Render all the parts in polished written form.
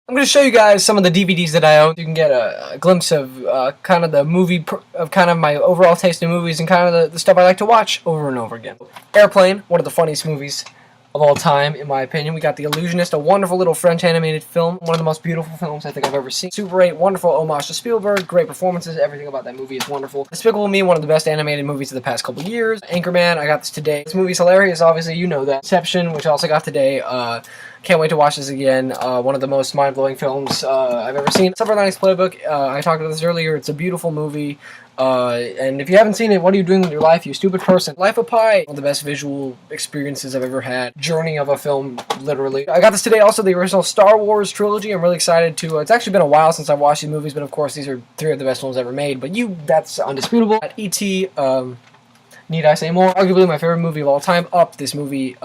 I'm going to show you guys some of the DVDs that I own. You can get a glimpse of kind of the kind of my overall taste in movies and kind of the stuff I like to watch over and over again. Airplane, one of the funniest movies of all time, in my opinion. We got The Illusionist, a wonderful little French animated film, one of the most beautiful films I think I've ever seen. Super 8, wonderful homage to Spielberg, great performances, everything about that movie is wonderful. Despicable Me, one of the best animated movies of the past couple years. Anchorman, I got this today. This movie's hilarious, obviously, you know that. Inception, which I also got today. Can't wait to watch this again. One of the most mind-blowing films I've ever seen. Summer Nights Playbook, I talked about this earlier, it's a beautiful movie. And if you haven't seen it, what are you doing with your life, you stupid person? Life of Pi, one of the best visual experiences I've ever had. Journey of a film, literally. I got this today, also the original Star Wars trilogy. I'm really excited to, it's actually been a while since I've watched these movies, but of course these are 3 of the best films ever made. But that's undisputable. At E.T., need I say more? Arguably my favorite movie of all time, Up. This movie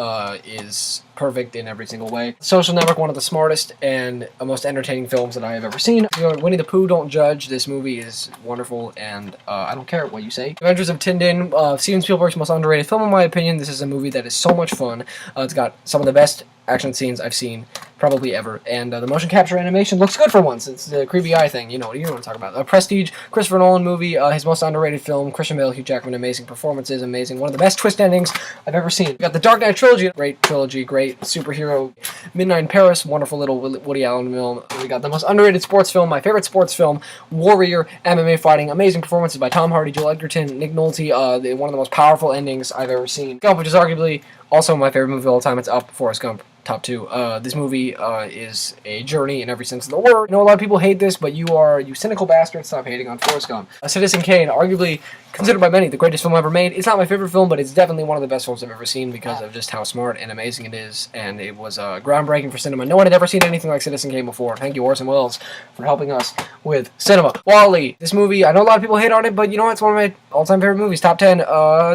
is perfect in every single way. Social Network, one of the smartest and most entertaining films that I have ever seen. Winnie the Pooh, don't judge. This movie is wonderful, and I don't care what you say. Adventures of Tintin, Steven Spielberg's most underrated film in my opinion. This is a movie that is so much fun. It's got some of the best action scenes I've seen probably ever, and the motion capture animation looks good for once. It's the creepy eye thing, you know what I'm talking about. A Prestige, Christopher Nolan movie, his most underrated film. Christian Bale, Hugh Jackman, amazing performances, amazing. One of the best twist endings I've ever seen. We got the Dark Knight trilogy, great trilogy, great superhero. Midnight in Paris, wonderful little Woody Allen film. We got the most underrated sports film, my favorite sports film, Warrior, MMA fighting, amazing performances by Tom Hardy, Joel Edgerton, Nick Nolte, one of the most powerful endings I've ever seen. Gump, which is arguably also my favorite movie of all time. It's Up, Forrest Gump. Top 2. This movie is a journey in every sense of the word. I know a lot of people hate this, but you cynical bastard, stop hating on Forrest Gump. Citizen Kane, arguably considered by many the greatest film ever made. It's not my favorite film, but it's definitely one of the best films I've ever seen because of just how smart and amazing it is, and it was groundbreaking for cinema. No one had ever seen anything like Citizen Kane before. Thank you, Orson Welles, for helping us with cinema. WALL-E, this movie, I know a lot of people hate on it, but you know what? It's one of my all-time favorite movies. Top 10.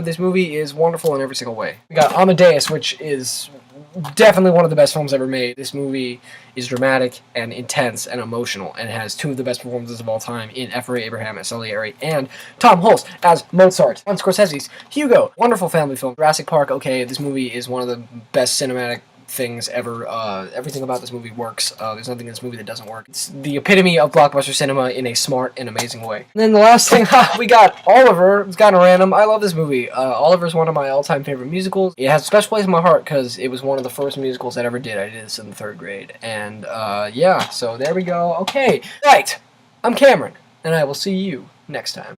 This movie is wonderful in every single way. We got Amadeus, which is definitely one of the best films ever made. This movie is dramatic and intense and emotional and has 2 of the best performances of all time in F. Ray Abraham as Salieri and Tom Hulce as Mozart. On Scorsese's Hugo, wonderful family film. Jurassic Park, okay, this movie is one of the best cinematic things ever. Everything about this movie works. There's nothing in this movie that doesn't work. It's the epitome of blockbuster cinema in a smart and amazing way. And then the last thing, we got Oliver. It's kind of random. I love this movie. Oliver's one of my all-time favorite musicals. It has a special place in my heart because it was one of the first musicals I ever did. I did this in the 3rd grade. And yeah, so there we go. Okay, right. I'm Cameron, and I will see you next time.